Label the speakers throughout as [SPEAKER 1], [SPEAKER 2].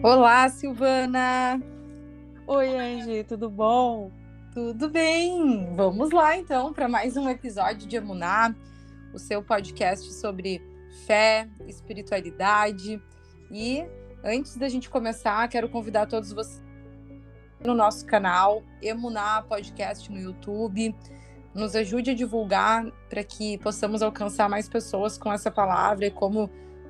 [SPEAKER 1] Olá, Silvana!
[SPEAKER 2] Oi, Angie, tudo bom?
[SPEAKER 1] Tudo bem? Vamos lá então para mais um episódio de Emuná, o seu podcast sobre fé, espiritualidade. E antes da gente começar, quero convidar todos vocês no nosso canal Emuná Podcast no YouTube. Nos ajude a divulgar para que possamos alcançar mais pessoas com essa palavra e como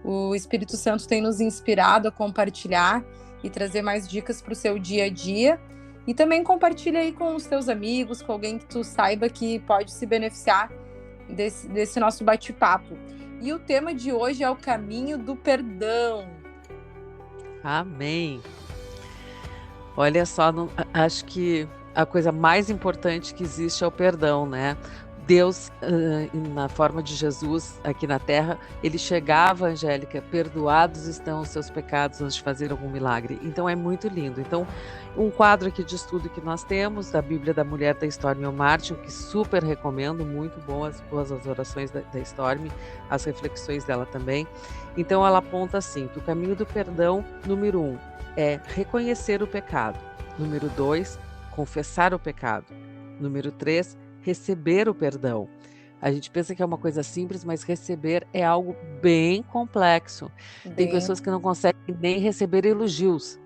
[SPEAKER 1] o Espírito Santo tem nos inspirado a compartilhar e trazer mais dicas para o seu dia a dia. E também compartilha aí com os teus amigos, com alguém que tu saiba que pode se beneficiar desse nosso bate-papo. E o tema de hoje é o caminho do perdão.
[SPEAKER 2] Amém. Olha só, acho que a coisa mais importante que existe é o perdão, né? Deus, na forma de Jesus aqui na Terra, ele chegava, Angélica, perdoados estão os seus pecados antes de fazer algum milagre. Então é muito lindo. Então, um quadro aqui de estudo que nós temos, da Bíblia da Mulher da Stormy Martin, que super recomendo, muito boas as orações da Stormy, as reflexões dela também. Então ela aponta assim, que o caminho do perdão, número 1, é reconhecer o pecado. Número 2, confessar o pecado. Número 3, receber o perdão. A gente pensa que é uma coisa simples, mas receber é algo bem complexo. Tem pessoas que não conseguem nem receber elogios.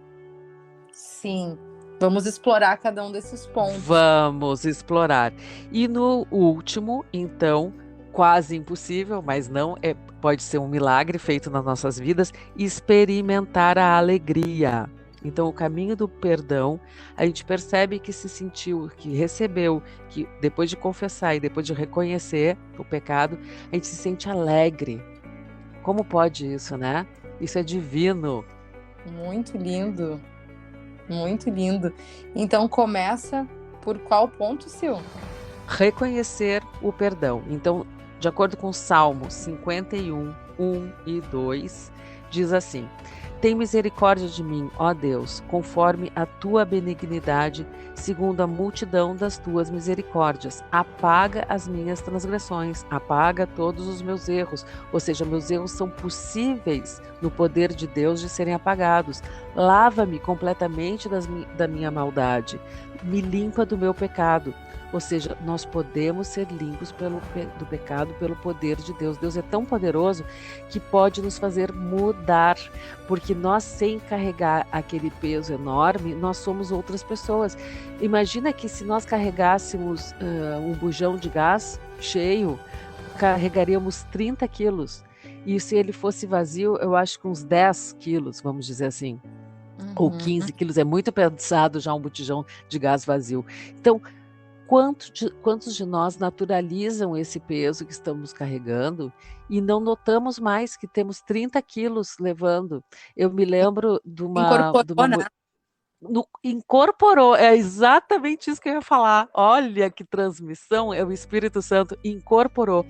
[SPEAKER 1] Sim, vamos explorar cada um desses pontos.
[SPEAKER 2] Vamos explorar. E no último, então, quase impossível, mas não, pode ser um milagre feito nas nossas vidas, experimentar a alegria. Então, o caminho do perdão, a gente percebe que se sentiu, que recebeu, que depois de confessar e depois de reconhecer o pecado, a gente se sente alegre. Como pode isso, né? Isso é divino.
[SPEAKER 1] Muito lindo, muito lindo. Então, começa por qual ponto, Sil?
[SPEAKER 2] Reconhecer o perdão. Então, de acordo com Salmo 51, 1 e 2, diz assim: Tem misericórdia de mim, ó Deus, conforme a tua benignidade, segundo a multidão das tuas misericórdias. Apaga as minhas transgressões, apaga todos os meus erros. Ou seja, meus erros são possíveis no poder de Deus de serem apagados. Lava-me completamente da minha maldade, me limpa do meu pecado. Ou seja, nós podemos ser limpos do pecado pelo poder de Deus. Deus é tão poderoso que pode nos fazer mudar, porque nós, sem carregar aquele peso enorme, nós somos outras pessoas. Imagina que se nós carregássemos um bujão de gás cheio, carregaríamos 30 quilos. E se ele fosse vazio, eu acho que uns 10 quilos, vamos dizer assim. Ou 15 quilos, é muito pesado já um botijão de gás vazio. Então, quantos de nós naturalizam esse peso que estamos carregando e não notamos mais que temos 30 quilos levando? Eu me lembro de uma
[SPEAKER 1] Incorporou, né?
[SPEAKER 2] Incorporou, é exatamente isso que eu ia falar. Olha que transmissão, é o Espírito Santo incorporou.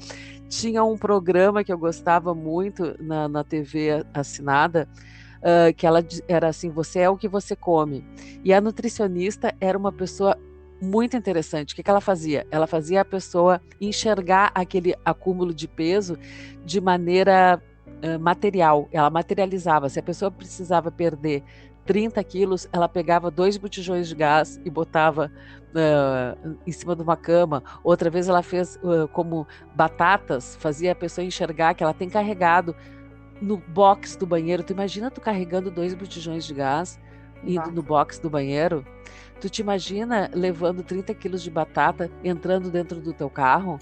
[SPEAKER 2] Tinha um programa que eu gostava muito na TV assinada, que ela era assim, você é o que você come. E a nutricionista era uma pessoa muito interessante. O que ela fazia? Ela fazia a pessoa enxergar aquele acúmulo de peso de maneira material. Ela materializava. Se a pessoa precisava perder 30 quilos, ela pegava 2 botijões de gás e botava em cima de uma cama. Outra vez ela fez como batatas, fazia a pessoa enxergar que ela tem carregado no box do banheiro. Tu imagina tu carregando 2 botijões de gás indo no box do banheiro? Tu te imagina levando 30 quilos de batata entrando dentro do teu carro?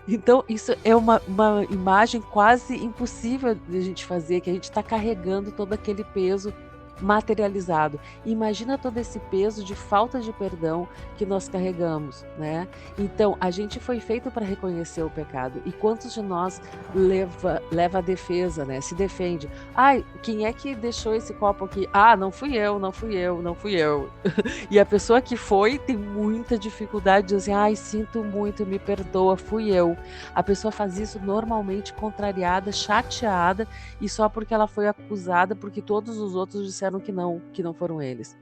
[SPEAKER 2] Então, isso é uma imagem quase impossível de a gente fazer, que a gente está carregando todo aquele peso materializado. Imagina todo esse peso de falta de perdão que nós carregamos, né? Então, a gente foi feito para reconhecer o pecado. E quantos de nós leva a defesa, né? Se defende. Ai, quem é que deixou esse copo aqui? Ah, não fui eu, não fui eu, não fui eu. E a pessoa que foi tem muita dificuldade de dizer, ai, sinto muito, me perdoa, fui eu. A pessoa faz isso normalmente contrariada, chateada, e só porque ela foi acusada, porque todos os outros disseram que não foram eles.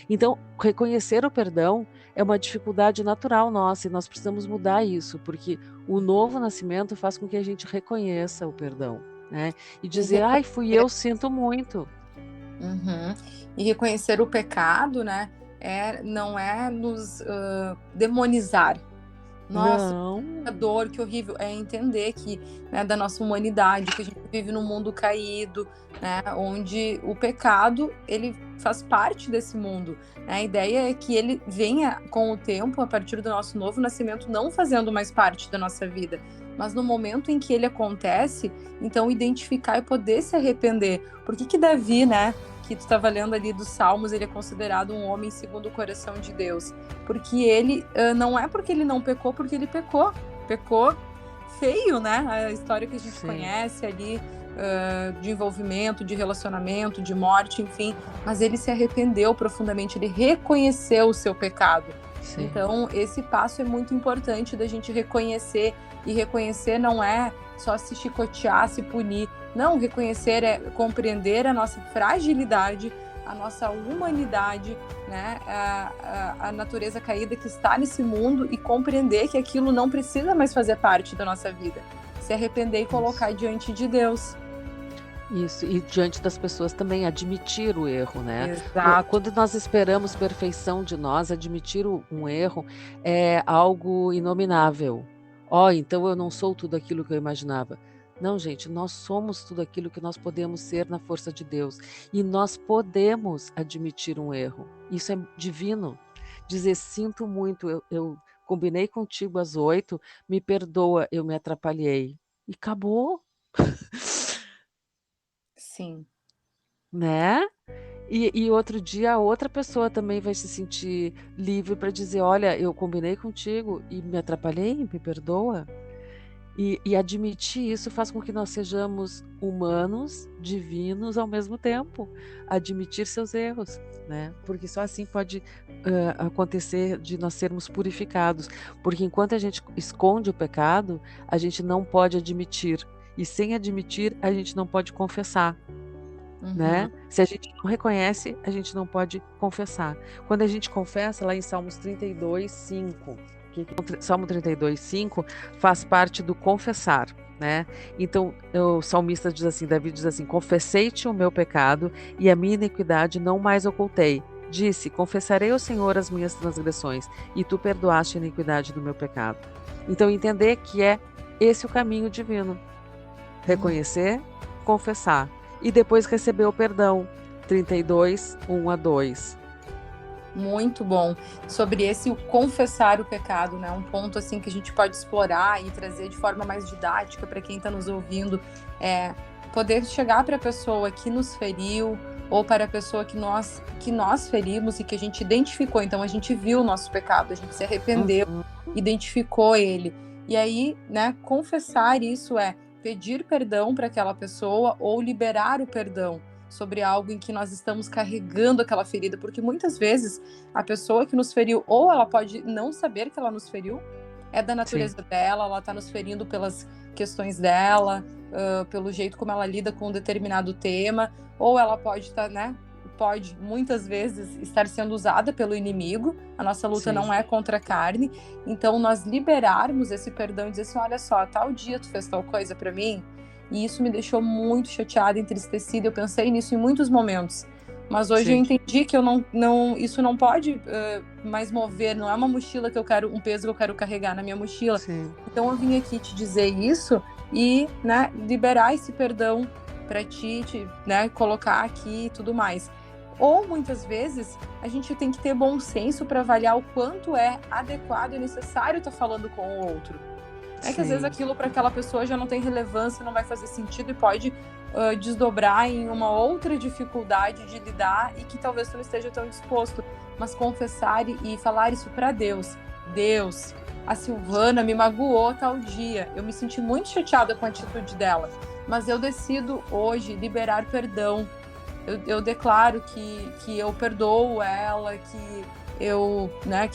[SPEAKER 2] Então, reconhecer o perdão é uma dificuldade natural nossa e nós precisamos mudar isso, porque o novo nascimento faz com que a gente reconheça o perdão, né? E dizer, ai, fui eu, sinto muito.
[SPEAKER 1] Uhum. E reconhecer o pecado, né, não é nos demonizar. Nossa,
[SPEAKER 2] Não.
[SPEAKER 1] que dor, que horrível. É entender que, né, da nossa humanidade, que a gente vive num mundo caído, né, onde o pecado, ele faz parte desse mundo, né? A ideia é que ele venha com o tempo, a partir do nosso novo nascimento, não fazendo mais parte da nossa vida, mas no momento em que ele acontece, então identificar e poder se arrepender. Por que Davi, né, que tu estava lendo ali dos Salmos, ele é considerado um homem segundo o coração de Deus? Porque ele, não é porque ele não pecou, porque ele pecou feio, né? A história que a gente conhece ali, de envolvimento, de relacionamento, de morte, enfim, mas ele se arrependeu profundamente, ele reconheceu o seu pecado. Sim. Então, esse passo é muito importante da gente reconhecer, e reconhecer não é só se chicotear, se punir. Não, reconhecer é compreender a nossa fragilidade, a nossa humanidade, né, a natureza caída que está nesse mundo, e compreender que aquilo não precisa mais fazer parte da nossa vida. Se arrepender e colocar diante de Deus.
[SPEAKER 2] Isso, e diante das pessoas também, admitir o erro, né?
[SPEAKER 1] Exato.
[SPEAKER 2] Quando nós esperamos perfeição de nós, admitir um erro é algo inominável. Então eu não sou tudo aquilo que eu imaginava. Não, gente, nós somos tudo aquilo que nós podemos ser na força de Deus. E nós podemos admitir um erro. Isso é divino. Dizer, sinto muito, eu combinei contigo às 8, me perdoa, eu me atrapalhei. E acabou.
[SPEAKER 1] Sim.
[SPEAKER 2] Né? E outro dia a outra pessoa também vai se sentir livre para dizer, olha, eu combinei contigo e me atrapalhei, me perdoa. E admitir isso faz com que nós sejamos humanos, divinos ao mesmo tempo. Admitir seus erros, né? Porque só assim pode acontecer de nós sermos purificados. Porque enquanto a gente esconde o pecado, a gente não pode admitir. E sem admitir, a gente não pode confessar. Né? Se a gente não reconhece, a gente não pode confessar. Quando a gente confessa, lá em Salmos 32, 5, Salmo 32, 5 faz parte do confessar, né? Então, o salmista diz assim, Davi diz assim, confessei-te o meu pecado e a minha iniquidade não mais ocultei. Disse, confessarei ao Senhor as minhas transgressões e tu perdoaste a iniquidade do meu pecado. Então, entender que é esse o caminho divino. Reconhecer, confessar. E depois receber o perdão, 32, 1-2.
[SPEAKER 1] Muito bom. Sobre esse o confessar o pecado, né? Um ponto assim que a gente pode explorar e trazer de forma mais didática para quem está nos ouvindo, é poder chegar para a pessoa que nos feriu, ou para a pessoa que nós ferimos e que a gente identificou. Então a gente viu o nosso pecado, a gente se arrependeu, identificou ele. E aí, né, confessar isso é pedir perdão para aquela pessoa ou liberar o perdão sobre algo em que nós estamos carregando aquela ferida, porque muitas vezes a pessoa que nos feriu, ou ela pode não saber que ela nos feriu, é da natureza dela, ela está nos ferindo pelas questões dela, pelo jeito como ela lida com um determinado tema, ou ela pode estar, né, pode muitas vezes estar sendo usada pelo inimigo. A nossa luta não é contra a carne. Então nós liberarmos esse perdão e dizer assim, olha só, tal dia tu fez tal coisa para mim, e isso me deixou muito chateada, entristecida. Eu pensei nisso em muitos momentos, mas hoje eu entendi que eu isso não pode mais mover, não é uma mochila que eu quero, um peso que eu quero carregar na minha mochila. Então eu vim aqui te dizer isso e, né, liberar esse perdão para ti, né, colocar aqui e tudo mais. Ou muitas vezes a gente tem que ter bom senso para avaliar o quanto é adequado e necessário estar falando com o outro. É que às vezes aquilo para aquela pessoa já não tem relevância, não vai fazer sentido e pode desdobrar em uma outra dificuldade de lidar e que talvez tu não esteja tão disposto. Mas confessar e falar isso para Deus. Deus, a Silvana me magoou tal dia. Eu me senti muito chateada com a atitude dela. Mas eu decido hoje liberar perdão. Eu declaro que eu perdoo ela, que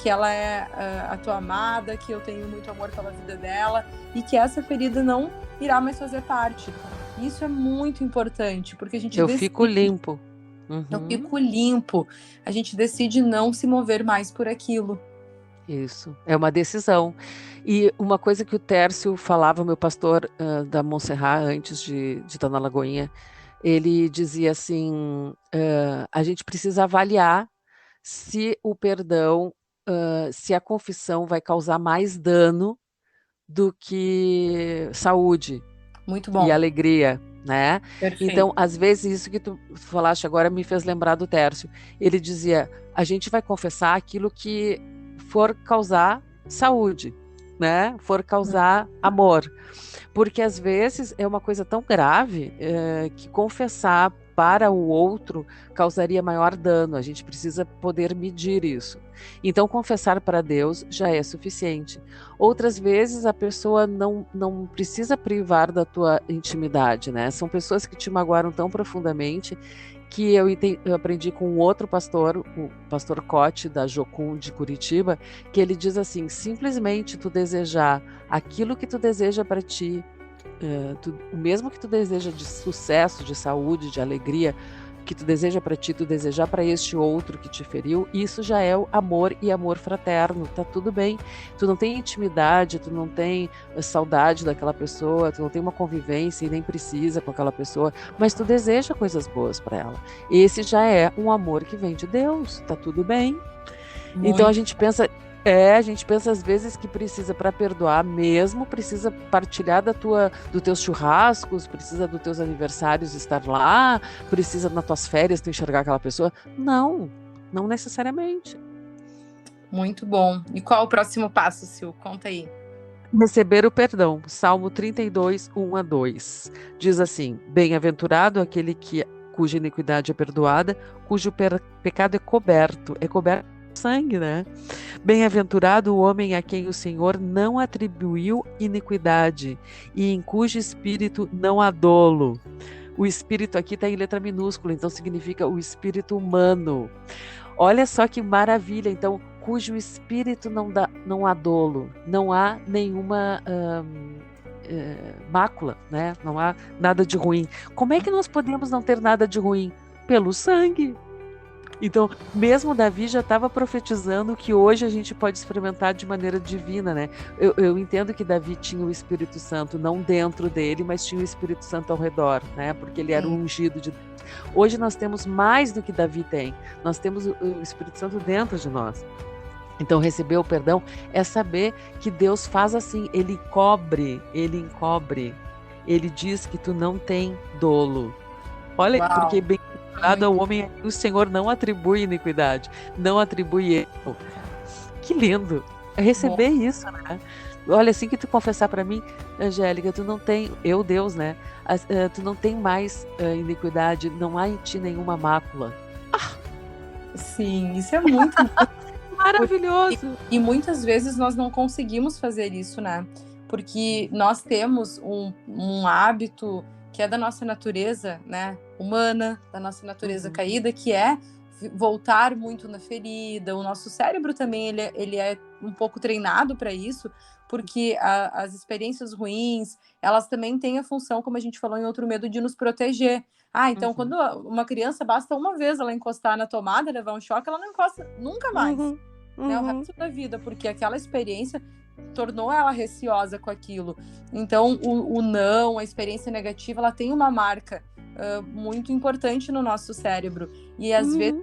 [SPEAKER 1] que ela é a tua amada, que eu tenho muito amor pela vida dela e que essa ferida não irá mais fazer parte. Isso é muito importante, porque a gente
[SPEAKER 2] fico limpo.
[SPEAKER 1] Eu fico limpo. A gente decide não se mover mais por aquilo.
[SPEAKER 2] Isso, é uma decisão. E uma coisa que o Tércio falava, meu pastor da Montserrat, antes de estar na Lagoinha, ele dizia assim, a gente precisa avaliar se o perdão, se a confissão vai causar mais dano do que saúde
[SPEAKER 1] Muito
[SPEAKER 2] e
[SPEAKER 1] bom.
[SPEAKER 2] alegria, né?
[SPEAKER 1] Perfeito.
[SPEAKER 2] Então, às vezes, isso que tu falaste agora me fez lembrar do Tércio. Ele dizia, a gente vai confessar aquilo que for causar saúde, né? For causar amor. Porque às vezes é uma coisa tão grave que confessar para o outro causaria maior dano. A gente precisa poder medir isso. Então, confessar para Deus já é suficiente. Outras vezes, a pessoa não precisa privar da tua intimidade, né? São pessoas que te magoaram tão profundamente que eu aprendi com um outro pastor, o pastor Cote, da Jocum de Curitiba, que ele diz assim, simplesmente tu desejar aquilo que tu deseja para ti, o mesmo que tu deseja de sucesso, de saúde, de alegria, que tu deseja para ti, tu desejar para este outro que te feriu, isso já é o amor e amor fraterno, tá tudo bem. Tu não tem intimidade, tu não tem saudade daquela pessoa, tu não tem uma convivência e nem precisa com aquela pessoa, mas tu deseja coisas boas para ela. Esse já é um amor que vem de Deus, tá tudo bem. Então a gente pensa às vezes que precisa para perdoar mesmo, precisa partilhar dos teus churrascos, precisa dos teus aniversários estar lá, precisa nas tuas férias tu enxergar aquela pessoa. Não necessariamente.
[SPEAKER 1] Muito bom. E qual o próximo passo, Sil? Conta aí.
[SPEAKER 2] Receber o perdão. Salmo 32, 1-2. Diz assim, bem-aventurado aquele cuja iniquidade é perdoada, cujo pecado é coberto sangue, né? Bem-aventurado o homem a quem o Senhor não atribuiu iniquidade e em cujo espírito não há dolo. O espírito aqui está em letra minúscula, então significa o espírito humano. Olha só que maravilha, então, cujo espírito não há dolo, não há nenhuma mácula, né? Não há nada de ruim. Como é que nós podemos não ter nada de ruim? Pelo sangue. Então, mesmo Davi já estava profetizando que hoje a gente pode experimentar de maneira divina, né? Eu entendo que Davi tinha o Espírito Santo não dentro dele, mas tinha o Espírito Santo ao redor, né? Porque ele era o ungido de Deus. Hoje nós temos mais do que Davi tem. Nós temos o Espírito Santo dentro de nós. Então, receber o perdão é saber que Deus faz assim, Ele encobre. Ele diz que tu não tem dolo. Olha,
[SPEAKER 1] Uau.
[SPEAKER 2] porque bem-aventurado ao homem, o Senhor não atribui iniquidade, não atribui erro. Que lindo! Receber isso, né? Olha, assim que tu confessar para mim, Angélica, tu não tem, Deus, né? Tu não tem mais iniquidade, não há em ti nenhuma mácula.
[SPEAKER 1] Sim, isso é muito
[SPEAKER 2] maravilhoso.
[SPEAKER 1] E muitas vezes nós não conseguimos fazer isso, né? Porque nós temos um hábito que é da nossa natureza, né, humana, da nossa natureza caída, que é voltar muito na ferida. O nosso cérebro também ele é um pouco treinado para isso, porque as experiências ruins, elas também têm a função, como a gente falou em outro medo, de nos proteger. Então, quando uma criança, basta uma vez ela encostar na tomada, levar um choque, ela não encosta nunca mais, né, o resto da vida, porque aquela experiência tornou ela receosa com aquilo. Então, o não, a experiência negativa, ela tem uma marca muito importante no nosso cérebro. E às vezes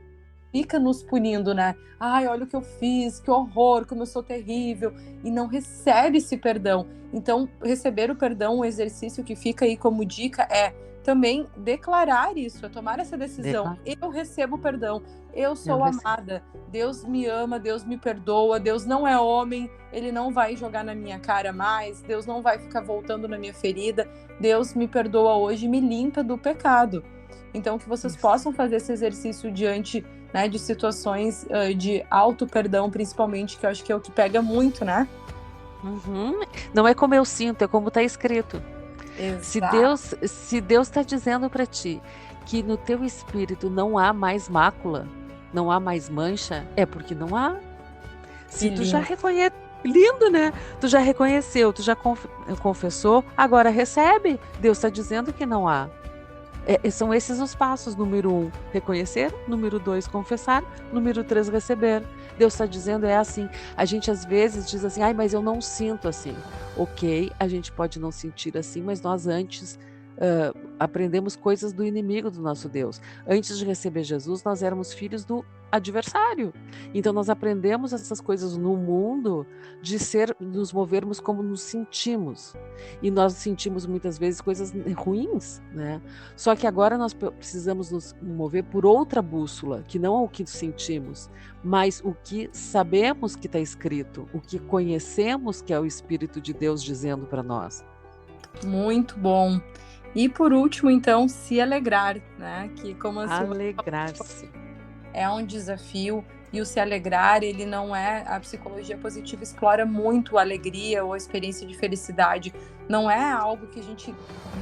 [SPEAKER 1] fica nos punindo, né? Ai, olha o que eu fiz, que horror, como eu sou terrível. E não recebe esse perdão. Então, receber o perdão, um exercício que fica aí como dica é também declarar isso, é tomar essa decisão. Eu recebo perdão, eu sou amada, Deus me ama, Deus me perdoa, Deus não é homem, Ele não vai jogar na minha cara mais, Deus não vai ficar voltando na minha ferida, Deus me perdoa hoje e me limpa do pecado. Então, que vocês possam fazer esse exercício diante, né, de situações de auto-perdão, principalmente, que eu acho que é o que pega muito, né?
[SPEAKER 2] Não é como eu sinto, é como está escrito.
[SPEAKER 1] Exato.
[SPEAKER 2] Se Deus está dizendo para ti que no teu espírito não há mais mácula, não há mais mancha, é porque não há. Se tu já reconhece, lindo, né? Tu já reconheceu, tu já confessou, agora recebe. Deus está dizendo que não há. São esses os passos. Número 1, reconhecer. Número 2, confessar. Número 3, receber. Deus está dizendo assim. A gente às vezes diz assim, mas eu não sinto assim. Ok, a gente pode não sentir assim, mas nós antes, aprendemos coisas do inimigo do nosso Deus. Antes de receber Jesus, nós éramos filhos do adversário. Então nós aprendemos essas coisas no mundo de nos movermos como nos sentimos. E nós sentimos muitas vezes coisas ruins, né? Só que agora nós precisamos nos mover por outra bússola, que não é o que sentimos, mas o que sabemos que está escrito, o que conhecemos que é o Espírito de Deus dizendo para nós.
[SPEAKER 1] Muito bom. E por último, então, se alegrar, né? Que como
[SPEAKER 2] alegrar-se
[SPEAKER 1] é um desafio, e o se alegrar, ele não é... A psicologia positiva explora muito a alegria ou a experiência de felicidade. Não é algo que a gente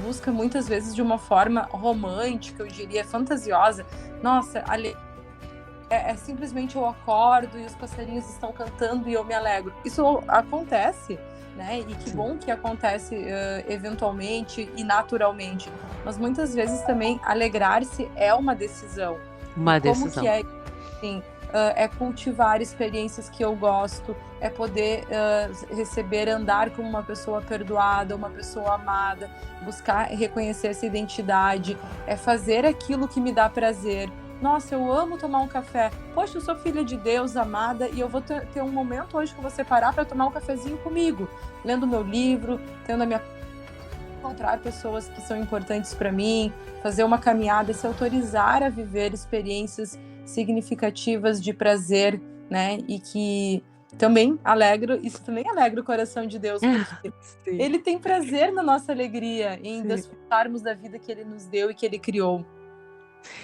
[SPEAKER 1] busca muitas vezes de uma forma romântica, eu diria, fantasiosa. Nossa, é simplesmente eu acordo e os passarinhos estão cantando e eu me alegro. Isso acontece, né? E que bom que acontece eventualmente e naturalmente. Mas muitas vezes também alegrar-se é uma decisão. Como que é, assim, é cultivar experiências que eu gosto, é poder andar como uma pessoa perdoada, uma pessoa amada, buscar reconhecer essa identidade, é fazer aquilo que me dá prazer. Nossa, eu amo tomar um café. Poxa, eu sou filha de Deus, amada, e eu vou ter um momento hoje que eu vou separar para tomar um cafezinho comigo, lendo meu livro, tendo a minha... encontrar pessoas que são importantes para mim, fazer uma caminhada, se autorizar a viver experiências significativas de prazer, né? E que também isso também alegra o coração de Deus, porque Ele tem prazer na nossa alegria, em desfrutarmos da vida que Ele nos deu e que Ele criou.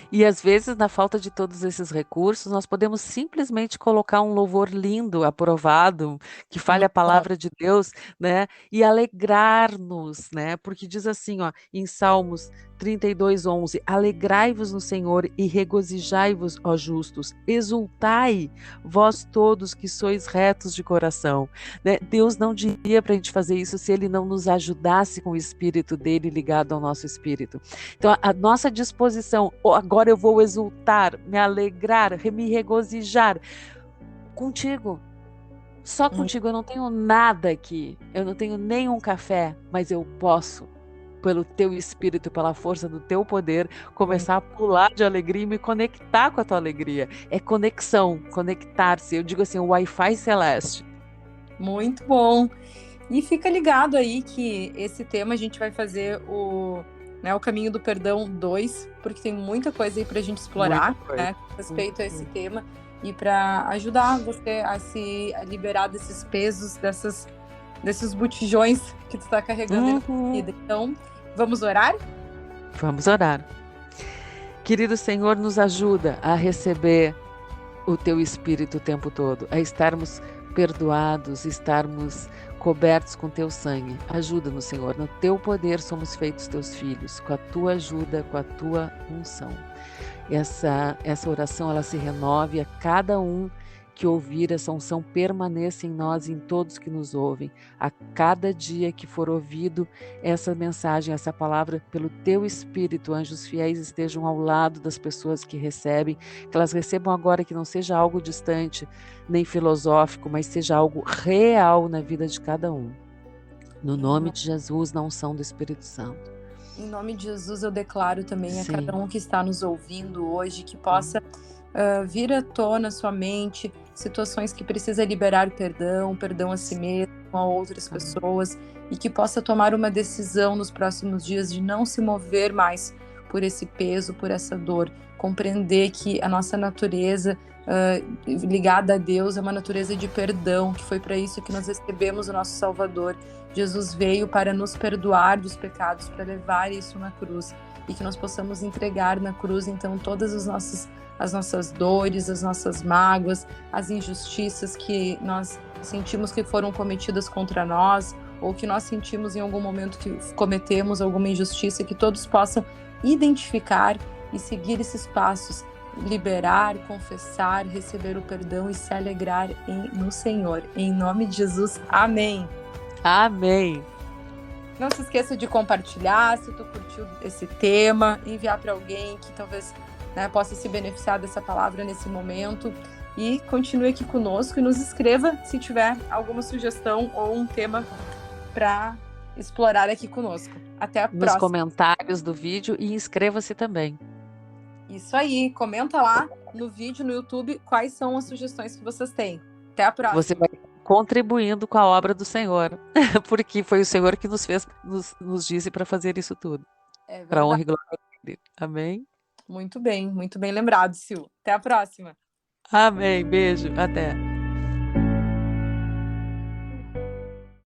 [SPEAKER 2] E às vezes, na falta de todos esses recursos, nós podemos simplesmente colocar um louvor lindo, aprovado, que fale a palavra de Deus, né? E alegrar-nos, né? Porque diz assim, ó, em Salmos 32:11, alegrai-vos no Senhor e regozijai-vos, ó justos, exultai, vós todos que sois retos de coração. Né? Deus não diria para a gente fazer isso se Ele não nos ajudasse com o Espírito dele ligado ao nosso Espírito. Então, a nossa disposição, agora eu vou exultar, me alegrar, me regozijar contigo. Só contigo, eu não tenho nada aqui, eu não tenho nenhum café, mas eu posso, pelo teu Espírito, pela força do teu poder, começar a pular de alegria e me conectar com a tua alegria. É conexão, conectar-se. Eu digo assim, o Wi-Fi celeste.
[SPEAKER 1] Muito bom. E fica ligado aí que esse tema a gente vai fazer o Caminho do Perdão 2, porque tem muita coisa aí pra gente explorar, né, com respeito a esse tema, e para ajudar você a liberar desses pesos, desses botijões que tu tá carregando na vida. Então, vamos orar?
[SPEAKER 2] Vamos orar. Querido Senhor, nos ajuda a receber o teu Espírito o tempo todo, a estarmos perdoados, estarmos cobertos com teu sangue. Ajuda-nos, Senhor, no teu poder somos feitos teus filhos, com a tua ajuda, com a tua unção. Essa oração, ela se renove a cada um que ouvir, essa unção permaneça em nós e em todos que nos ouvem. A cada dia que for ouvido essa mensagem, essa palavra, pelo teu Espírito, anjos fiéis estejam ao lado das pessoas que recebem, que elas recebam agora, que não seja algo distante, nem filosófico, mas seja algo real na vida de cada um. No nome de Jesus, na unção do Espírito Santo.
[SPEAKER 1] Em nome de Jesus, eu declaro também a cada um que está nos ouvindo hoje, que possa vir à tona sua mente situações que precisa liberar perdão a si mesmo, a outras pessoas, e que possa tomar uma decisão nos próximos dias de não se mover mais por esse peso, por essa dor, compreender que a nossa natureza ligada a Deus é uma natureza de perdão, que foi para isso que nós recebemos o nosso Salvador. Jesus veio para nos perdoar dos pecados, para levar isso na cruz, e que nós possamos entregar na cruz, então, todas as nossas dores, as nossas mágoas, as injustiças que nós sentimos que foram cometidas contra nós, ou que nós sentimos em algum momento que cometemos alguma injustiça, que todos possam identificar e seguir esses passos, liberar, confessar, receber o perdão e se alegrar no Senhor. Em nome de Jesus, amém.
[SPEAKER 2] Amém.
[SPEAKER 1] Não se esqueça de compartilhar, se tu curtiu esse tema, enviar para alguém que talvez possa se beneficiar dessa palavra nesse momento, e continue aqui conosco e nos escreva se tiver alguma sugestão ou um tema para explorar aqui conosco. Até a
[SPEAKER 2] nos
[SPEAKER 1] próxima.
[SPEAKER 2] comentários do vídeo e inscreva-se também.
[SPEAKER 1] Isso aí, comenta lá no vídeo no YouTube quais são as sugestões que vocês têm. Até a próxima.
[SPEAKER 2] Você vai contribuindo com a obra do Senhor, porque foi o Senhor que nos fez, nos disse para fazer isso tudo. Para honra e glória dele. Amém?
[SPEAKER 1] Muito bem lembrado, Sil. Até a próxima.
[SPEAKER 2] Amém. Beijo. Até.